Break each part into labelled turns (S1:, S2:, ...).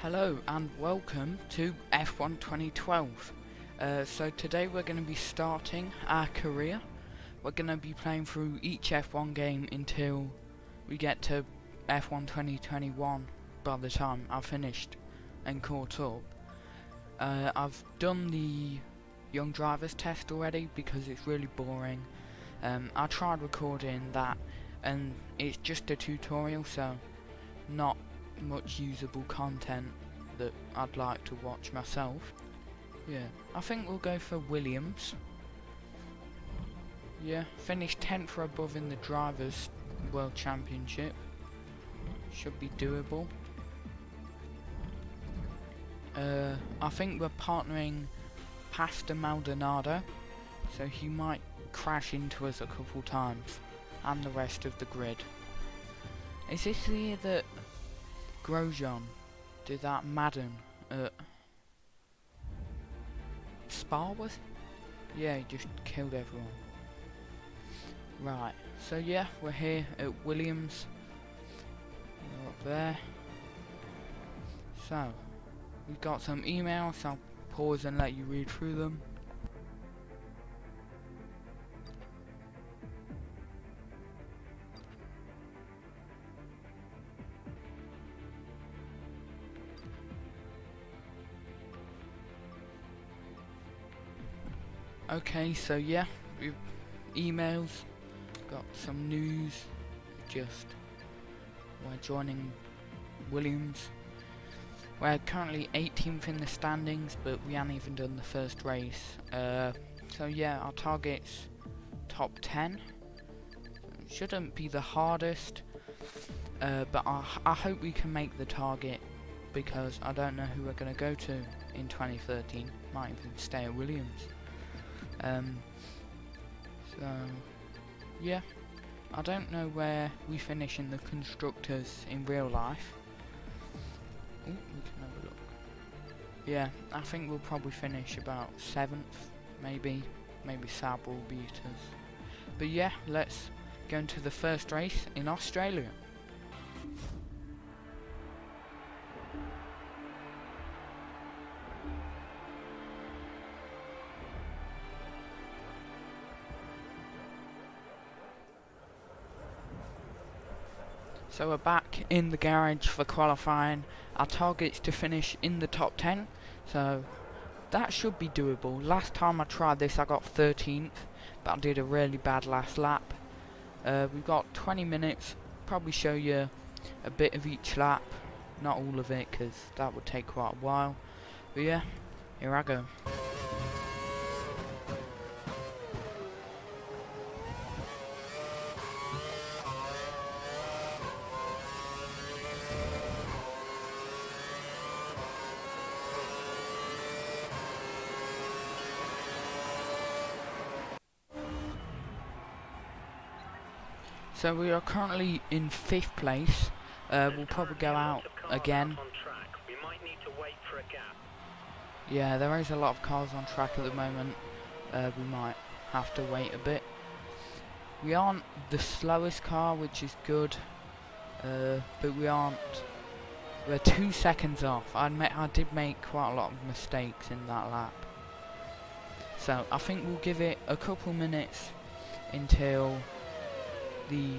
S1: Hello and welcome to F1 2012. So today we're going to be starting our career. We're going to be playing through each F1 game until we get to F1 2021 by the time I've finished and caught up. I've done the Young Drivers test already because it's really boring. I tried recording that and it's just a tutorial, so not much usable content that I'd like to watch myself. Yeah, I think we'll go for Williams. Yeah, finished 10th or above in the Drivers' World Championship. Should be doable. I think we're partnering Pastor Maldonado, so he might crash into us a couple times, and the rest of the grid. Is this the year that Grosjean did that Madden at Spa, was? Yeah, he just killed everyone. Right, so yeah, we're here at Williams. We're up there. So, we've got some emails, I'll pause and let you read through them. Okay, so yeah, we've emails, got some news, just we're joining Williams. We're currently 18th in the standings, but we haven't even done the first race. So yeah, our target's top 10. Shouldn't be the hardest, but I hope we can make the target, because I don't know who we're going to go to in 2013. Might even stay at Williams. So yeah, I don't know where we finish in the constructors in real life. Ooh, we can have a look. Yeah, I think we'll probably finish about 7th, maybe Saab will beat us. But yeah, let's go into the first race in Australia. So we're back in the garage for qualifying. Our target's to finish in the top 10, so that should be doable. Last time I tried this I got 13th, but I did a really bad last lap. We've got 20 minutes, probably show you a bit of each lap, not all of it because that would take quite a while. But yeah, here I go. So we are currently in 5th place. We'll probably go out again. Yeah, there is a lot of cars on track at the moment. We might have to wait a bit. We aren't the slowest car, which is good, but we're 2 seconds off. I did make quite a lot of mistakes in that lap. So I think we'll give it a couple minutes until the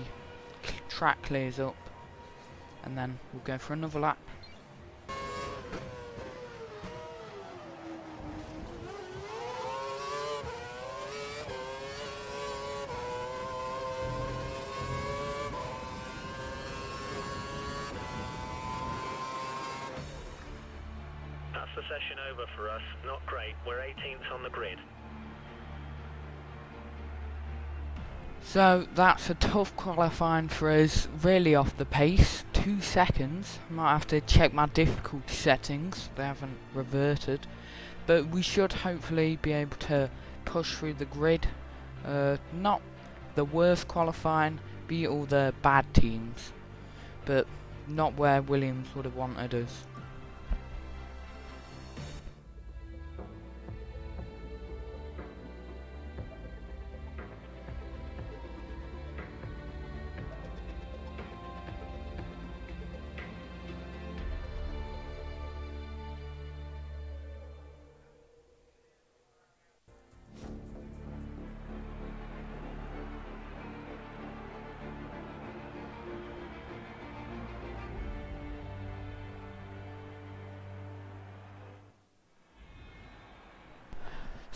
S1: track clears up, and then we'll go for another lap.
S2: That's the session over for us. Not great. We're 18th on the grid.
S1: So that's a tough qualifying for us, really off the pace. 2 seconds. Might have to check my difficulty settings, they haven't reverted. But we should hopefully be able to push through the grid. Not the worst qualifying, beat all the bad teams, but not where Williams would have wanted us.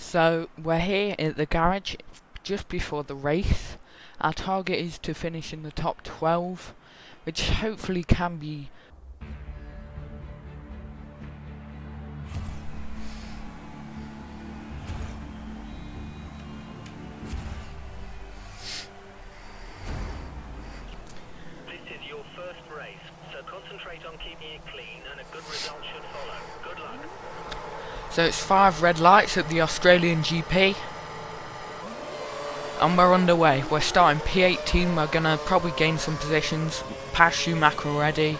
S1: So we're here at the garage just before the race. Our target is to finish in the top 12, which hopefully can be.
S2: This is your first race, so concentrate on keeping it clean and a good result should follow. Good luck.
S1: So it's 5 red lights at the Australian GP. And we're underway. We're starting P18. We're gonna probably gain some positions. Pass Schumacher already.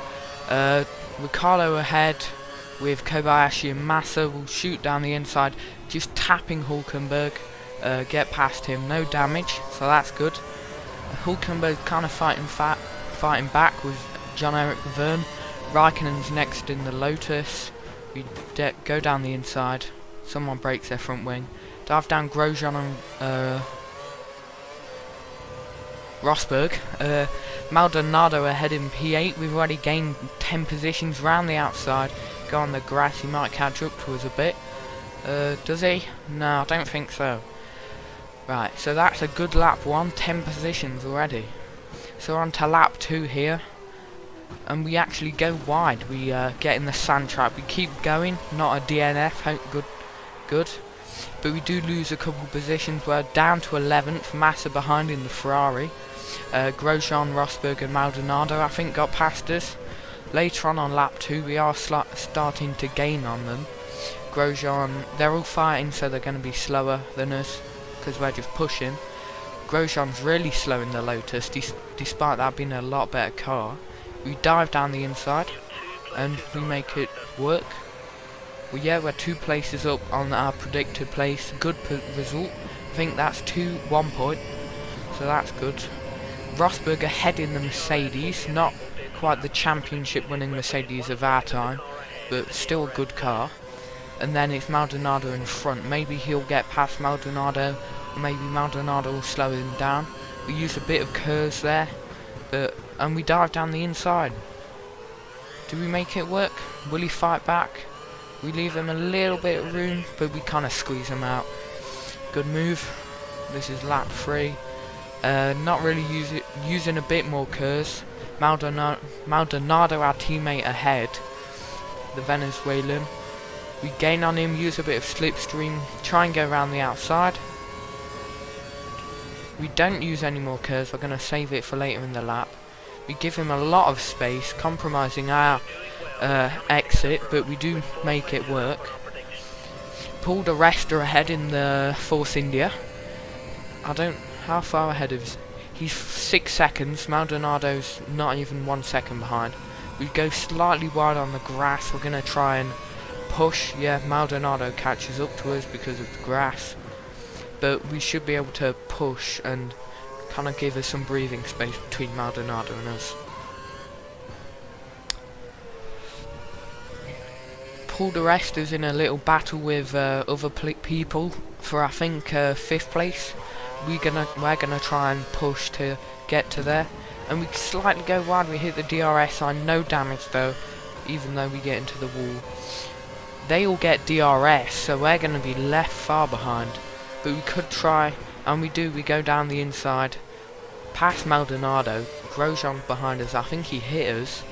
S1: Ricciardo ahead with Kobayashi and Massa. Will shoot down the inside, just tapping Hulkenberg. Get past him, no damage, so that's good. Hulkenberg kind of fighting back with John-Eric Verne. Raikkonen's next in the Lotus. We go down the inside. Someone breaks their front wing. Dive down Grosjean and Rosberg. Maldonado ahead in P8. We've already gained 10 positions round the outside. Go on the grass, he might catch up to us a bit. Does he? No, I don't think so. Right, so that's a good lap 1, 10 positions already. So we're on to lap 2 here. And we actually go wide. We get in the sand trap. We keep going, not a DNF, good. But we do lose a couple positions. We're down to 11th, Massa behind in the Ferrari. Grosjean, Rosberg and Maldonado I think got past us. Later on lap 2 we are starting to gain on them. Grosjean, they're all fighting, so they're going to be slower than us because we're just pushing. Grosjean's really slow in the Lotus, despite that being a lot better car. We dive down the inside and we make it work. Well, yeah, we're 2 places up on our predicted place. Good result. I think that's 1 point, so that's good. Rosberg ahead in the Mercedes, not quite the championship winning Mercedes of our time, but still a good car. And then it's Maldonado in front. Maybe he'll get past Maldonado, or maybe Maldonado will slow him down. We use a bit of curves there, and we dive down the inside. Do we make it work? Will he fight back? We leave him a little bit of room, but we kind of squeeze him out. Good move. This is lap 3. Not really using a bit more curves. Maldonado, our teammate ahead, the Venezuelan. We gain on him, use a bit of slipstream, try and go around the outside. We don't use any more curves, we're going to save it for later in the lap. We give him a lot of space, compromising our exit, but we do make it work. Paul di Resta ahead in the Force India. How far ahead is he's 6 seconds. Maldonado's not even 1 second behind. We go slightly wide on the grass. We're gonna try and push. Yeah, Maldonado catches up to us because of the grass, but we should be able to push and kind of give us some breathing space between Maldonado and us. Paul di Resta's in a little battle with other people for I think 5th place. We're gonna try and push to get to there, and we slightly go wide. We hit the DRS sign, no damage though, even though we get into the wall. They all get DRS, so we're gonna be left far behind. But we could try, and we do. We go down the inside, past Maldonado. Grosjean behind us. I think he hit us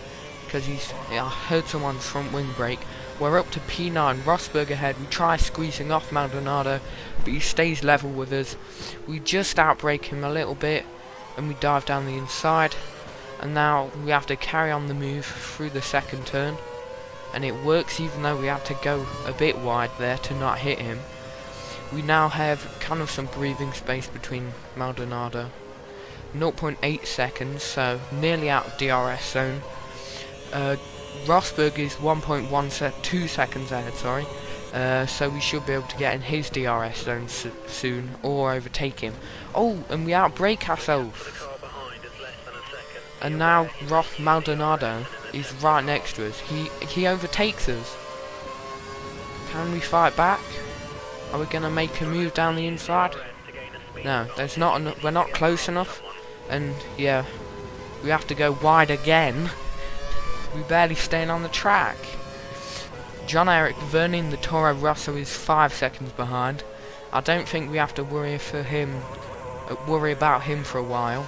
S1: because I heard someone's front wing brake. We're up to P9, Rosberg ahead. We try squeezing off Maldonado, but he stays level with us. We just outbrake him a little bit, and we dive down the inside. And now we have to carry on the move through the second turn. And it works, even though we have to go a bit wide there to not hit him. We now have kind of some breathing space between Maldonado. 0.8 seconds, so nearly out of DRS zone. Rosberg is 2 seconds ahead, sorry. So we should be able to get in his DRS zone soon, or overtake him. Oh, and we outbrake ourselves. And now Maldonado is right next to us. He overtakes us. Can we fight back? Are we gonna make a move down the inside? No, there's not enough. We're not close enough. And yeah, we have to go wide again. We barely staying on the track. John-Eric Verne in the Toro Rosso is 5 seconds behind. I don't think we have to worry about him for a while.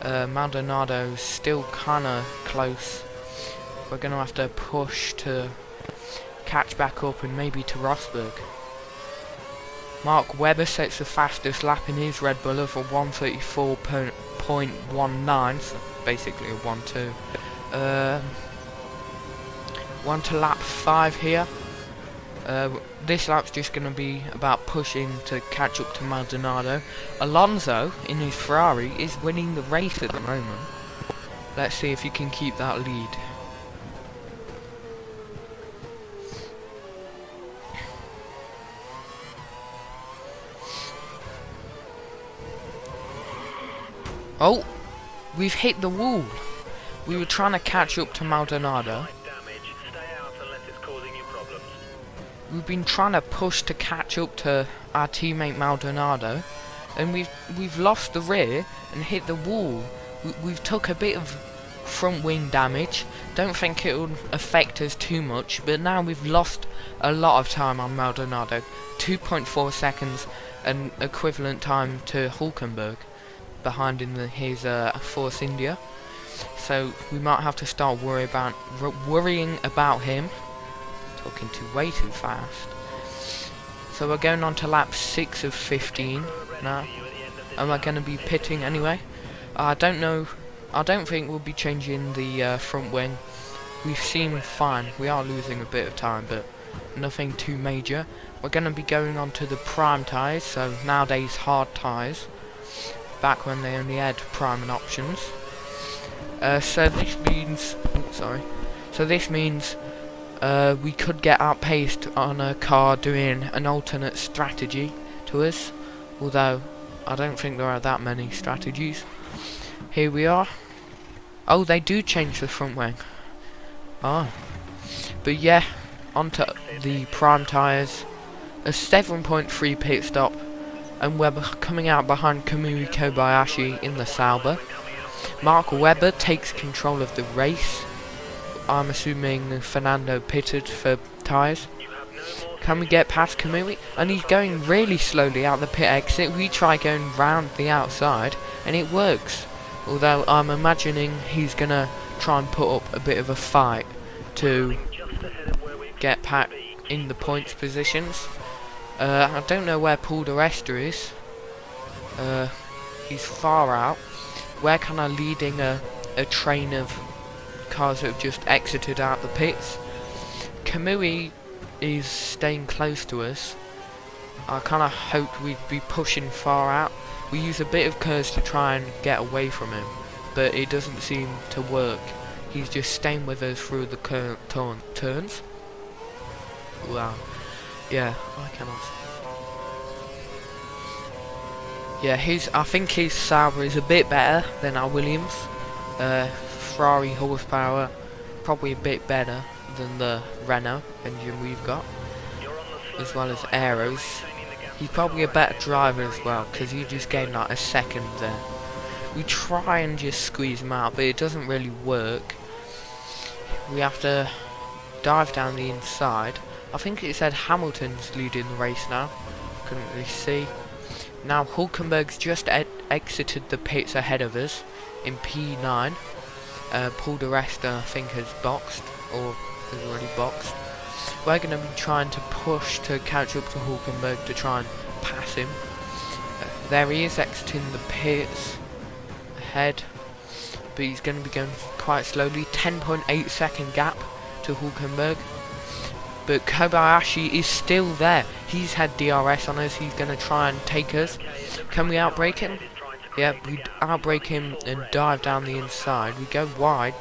S1: Maldonado's still kinda close. We're gonna have to push to catch back up and maybe to Rosberg. Mark Webber sets the fastest lap in his Red Bull of a 1:34.19, so basically a 1:2. One to lap 5 here. This lap's just going to be about pushing to catch up to Maldonado. Alonso, in his Ferrari, is winning the race at the moment. Let's see if he can keep that lead. Oh, we've hit the wall. We were trying to catch up to Maldonado. We've been trying to push to catch up to our teammate Maldonado, and we've lost the rear and hit the wall. We've took a bit of front wing damage. Don't think it will affect us too much, but now we've lost a lot of time on Maldonado. 2.4 seconds, an equivalent time to Hulkenberg, behind in his Force India. So we might have to start worrying about him. Talking way too fast. So we're going on to lap 6 of 15 now. Am I going to be pitting anyway? I don't know. I don't think we'll be changing the front wing. We seem fine. We are losing a bit of time, but nothing too major. We're going to be going on to the prime tyres, so nowadays hard tyres. Back when they only had prime and options. So this means... So this means... we could get outpaced on a car doing an alternate strategy to us, although I don't think there are that many strategies. Here we are. Oh, they do change the front wing. Oh. But yeah, onto the prime tyres. A 7.3 pit stop, and we're coming out behind Kamui Kobayashi in the Sauber. Mark Webber takes control of the race. I'm assuming Fernando pitted for tyres. Can we get past Kamui? And he's going really slowly out the pit exit. We try going round the outside and it works. Although I'm imagining he's gonna try and put up a bit of a fight to get back in the points positions. I don't know where Paul di Resta is. He's far out. We're kind of leading a train of cars that have just exited out the pits. Kamui is staying close to us. I kind of hoped we'd be pushing far out. We use a bit of curves to try and get away from him, but it doesn't seem to work. He's just staying with us through the turns. Wow. Yeah, I cannot. Yeah, I think his Sauber is a bit better than our Williams. Ferrari horsepower probably a bit better than the Renault engine we've got, as well as aeros. He's probably a better driver as well, because he just gained like a second there. We try and just squeeze him out, but it doesn't really work. We have to dive down the inside. I think it said Hamilton's leading the race now. Couldn't really see. Now Hulkenberg's just exited the pits ahead of us in P9. Paul di Resta, I think, has boxed, or has already boxed. We're going to be trying to push to catch up to Hulkenberg to try and pass him. There he is, exiting the pits ahead, but he's going to be going quite slowly. 10.8 second gap to Hulkenberg, but Kobayashi is still there. He's had DRS on us. He's going to try and take us. Can we outbrake him? Yep, we outbrake him and dive down the inside. We go wide.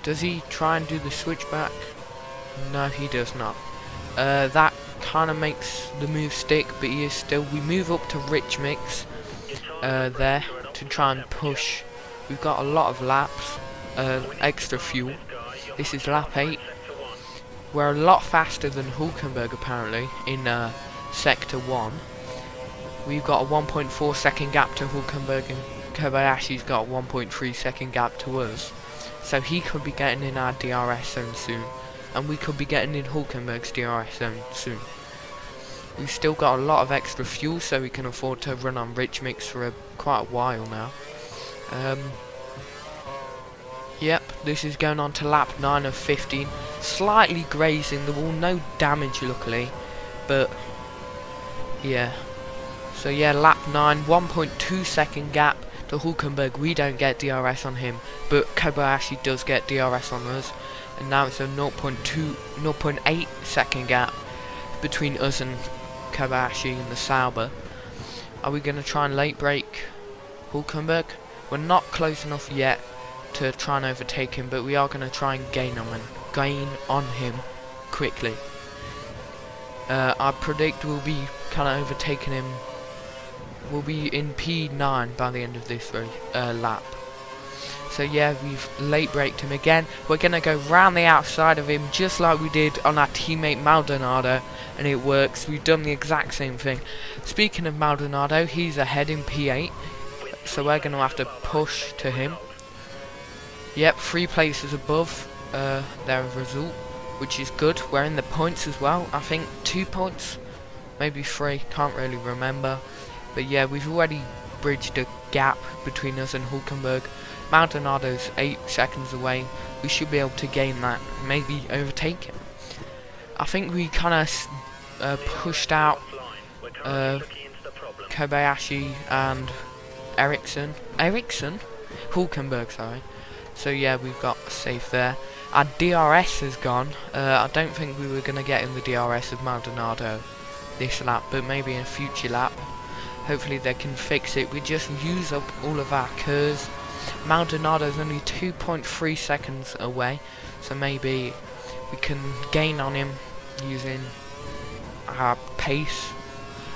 S1: Does he try and do the switchback? No, he does not. That kind of makes the move stick, but he is still... We move up to Rich Mix there to try and push. We've got a lot of laps, extra fuel. This is lap 8. We're a lot faster than Hulkenberg apparently in sector 1. We've got a 1.4 second gap to Hulkenberg, and Kobayashi's got a 1.3 second gap to us. So he could be getting in our DRS zone soon, and we could be getting in Hulkenberg's DRS zone soon. We've still got a lot of extra fuel, so we can afford to run on Rich Mix for quite a while now. Yep, this is going on to lap 9 of 15. Slightly grazing the wall, no damage luckily, but yeah. So yeah, lap 9, 1.2 second gap to Hulkenberg. We don't get DRS on him, but Kobayashi does get DRS on us. And now it's a 0.8 second gap between us and Kobayashi in the Sauber. Are we going to try and late brake Hulkenberg? We're not close enough yet to try and overtake him, but we are going to try and gain on him quickly. I predict we'll be kind of overtaking him. We'll be in P9 by the end of this lap. So yeah, we've late braked him again. We're going to go round the outside of him just like we did on our teammate Maldonado, and it works. We've done the exact same thing. Speaking of Maldonado, he's ahead in P8, so we're going to have to push to him. Yep, 3 places above their result, which is good. We're in the points as well. I think 2 points, maybe 3, can't really remember. But yeah, we've already bridged a gap between us and Hulkenberg. Maldonado's 8 seconds away. We should be able to gain that, maybe overtake him. I think we kind of pushed out Kobayashi and Ericsson, Hulkenberg, sorry. So yeah, we've got safe there. Our DRS has gone. I don't think we were going to get in the DRS of Maldonado this lap, but maybe in a future lap. Hopefully they can fix it. We just use up all of our KERS. Maldonado's only 2.3 seconds away, so maybe we can gain on him using our pace.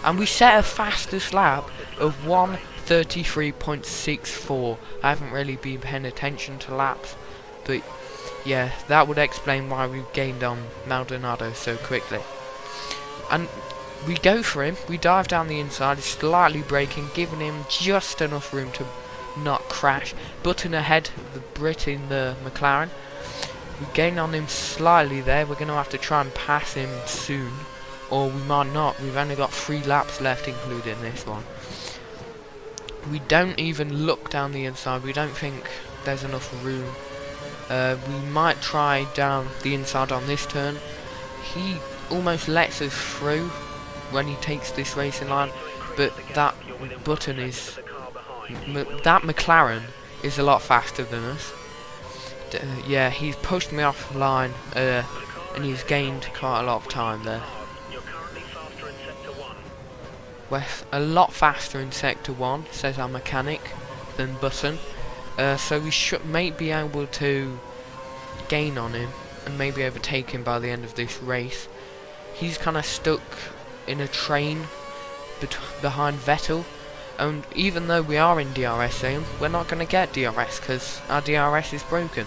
S1: And we set a fastest lap of 1:33.64. I haven't really been paying attention to laps, but yeah, that would explain why we've gained on Maldonado so quickly. And we go for him, we dive down the inside, slightly braking, giving him just enough room to not crash. Button ahead of the Brit in the McLaren. We gain on him slightly there. We're going to have to try and pass him soon, or we might not. We've only got 3 laps left, including this one. We don't even look down the inside. We don't think there's enough room. We might try down the inside on this turn. He almost lets us through when he takes this racing line, but that Button is... that McLaren is a lot faster than us. Yeah, he's pushed me off line, and he's gained quite a lot of time there. We're a lot faster in Sector 1, says our mechanic, than Button. So we may be able to gain on him and maybe overtake him by the end of this race. He's kind of stuck in a train behind Vettel. And even though we are in DRS zone, we're not going to get DRS because our DRS is broken,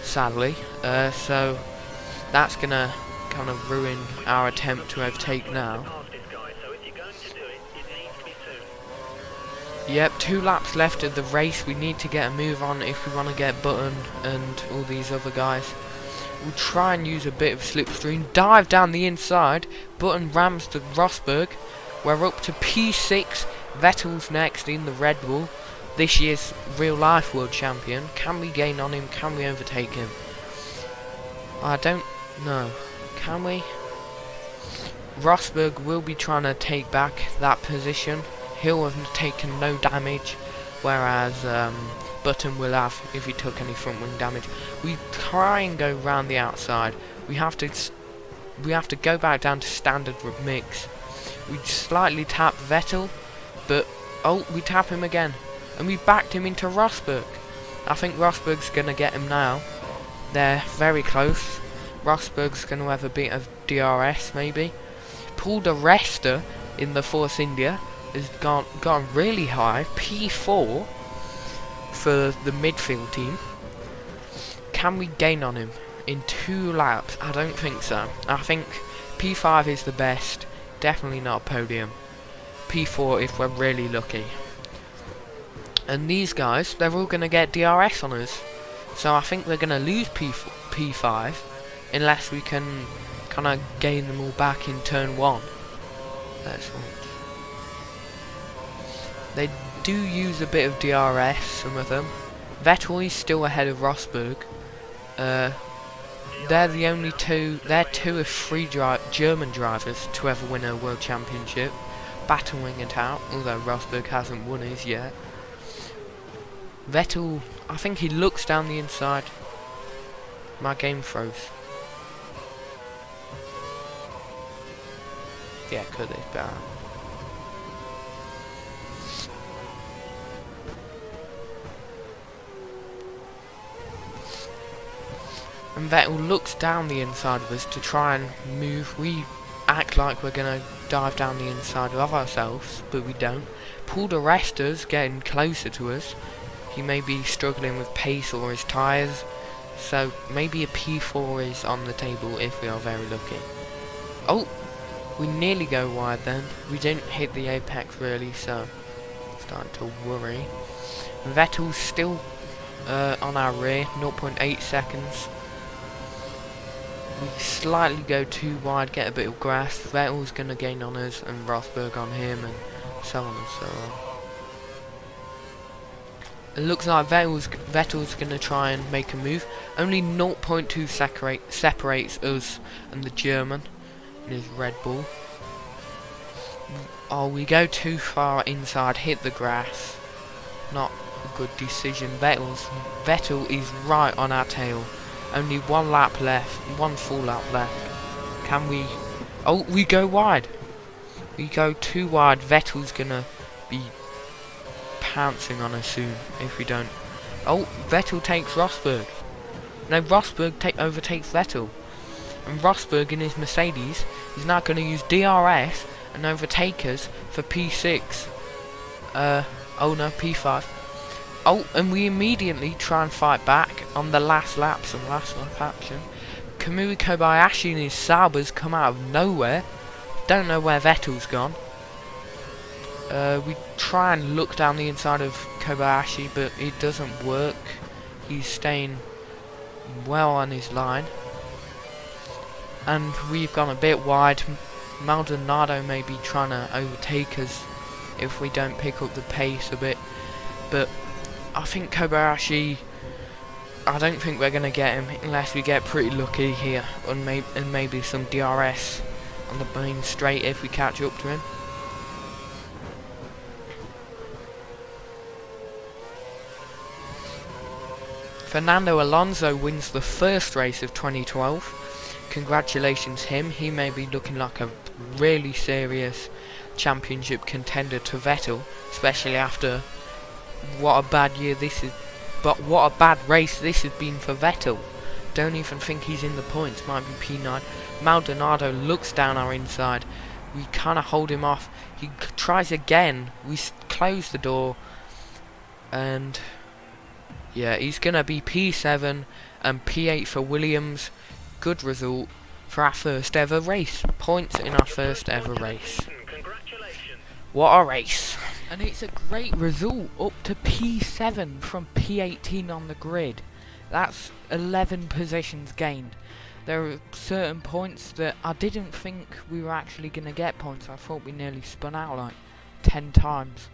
S1: sadly. So that's going to kind of ruin our attempt to overtake now. Yep, 2 laps left of the race. We need to get a move on if we want to get Button and all these other guys. We'll try and use a bit of slipstream. Dive down the inside. Button rams to Rosberg. We're up to P6. Vettel's next in the Red Bull, this year's real-life world champion. Can we gain on him? Can we overtake him? I don't know. Can we? Rosberg will be trying to take back that position. He'll have taken no damage, whereas Button will have if he took any front wing damage. We try and go round the outside. We have to go back down to standard mix. We slightly tap Vettel. But, oh, we tap him again. And we backed him into Rosberg. I think Rosberg's going to get him now. They're very close. Rosberg's going to have a bit of DRS, maybe. Paul di Resta in the Force India has gone really high. P4 for the midfield team. Can we gain on him in 2 laps? I don't think so. I think P5 is the best. Definitely not a podium. P4 if we're really lucky. And these guys, they're all going to get DRS on us. So I think we're going to lose P5 unless we can kind of gain them all back in turn 1. Let's watch. They do use a bit of DRS, some of them. Vettel is still ahead of Rosberg. They're the only two, they're two of three German drivers to ever win a World Championship, battling it out, although Rosberg hasn't won his yet. Vettel, I think he looks down the inside. My game froze. Yeah, could it's better. And Vettel looks down the inside of us to try and move. We act like we're going to dive down the inside of ourselves, but we don't. Paul di Resta's getting closer to us. He may be struggling with pace or his tyres, so maybe a P4 is on the table if we are very lucky. Oh, we nearly go wide then. We didn't hit the apex really, so starting to worry. Vettel's still on our rear, 0.8 seconds. We slightly go too wide, get a bit of grass. Vettel's going to gain on us and Rosberg on him, and so on and so on. It looks like Vettel's going to try and make a move. Only 0.2 separates us and the German in his Red Bull. Oh, we go too far inside, hit the grass. Not a good decision. Vettel is right on our tail. Only one lap left, one full lap left. Can we... Oh, we go wide. We go too wide. Vettel's gonna be pouncing on us soon if we don't. Oh, Vettel takes Rosberg. No, Rosberg overtakes Vettel. And Rosberg in his Mercedes is now going to use DRS and overtake us for P6. Oh no, P5. Oh, and we immediately try and fight back on the last lap, some last lap action. Kamui Kobayashi and his Saubers come out of nowhere. Don't know where Vettel's gone. We try and look down the inside of Kobayashi, but it doesn't work. He's staying well on his line. And we've gone a bit wide. Maldonado may be trying to overtake us if we don't pick up the pace a bit. But I think Kobayashi, I don't think we're going to get him unless we get pretty lucky here, and maybe some DRS on the main straight if we catch up to him. Fernando Alonso wins the first race of 2012. Congratulations him. He may be looking like a really serious championship contender to Vettel, especially after what a bad year this is, but what a bad race this has been for Vettel. Don't even think he's in the points, might be P9. Maldonado looks down our inside. We kind of hold him off. He tries again. We close the door, and yeah, he's gonna be P7 and P8 for Williams. Good result for our first ever race. Points in our first ever race. What a race. And it's a great result, up to P7 from P18 on the grid. That's 11 positions gained. There are certain points that I didn't think we were actually going to get points. I thought we nearly spun out like 10 times.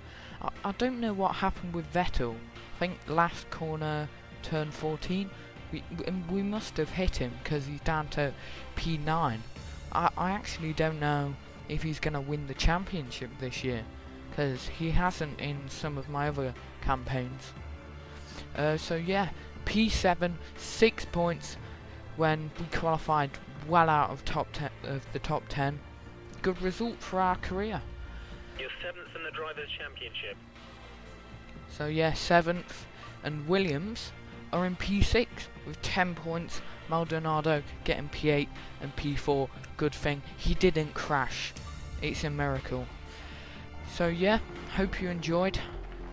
S1: I don't know what happened with Vettel. I think last corner, turn 14, we must have hit him because he's down to P9. I actually don't know if he's going to win the championship this year, because he hasn't in some of my other campaigns. So yeah, P7, 6 points when we qualified well out of the top 10. Good result for our career.
S2: You're 7th in the Drivers' Championship.
S1: So yeah, 7th, and Williams are in P6 with 10 points. Maldonado getting P8 and P4. Good thing he didn't crash. It's a miracle. So yeah, hope you enjoyed.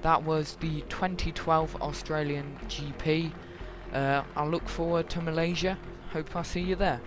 S1: That was the 2012 Australian GP. I look forward to Malaysia. Hope I'll see you there.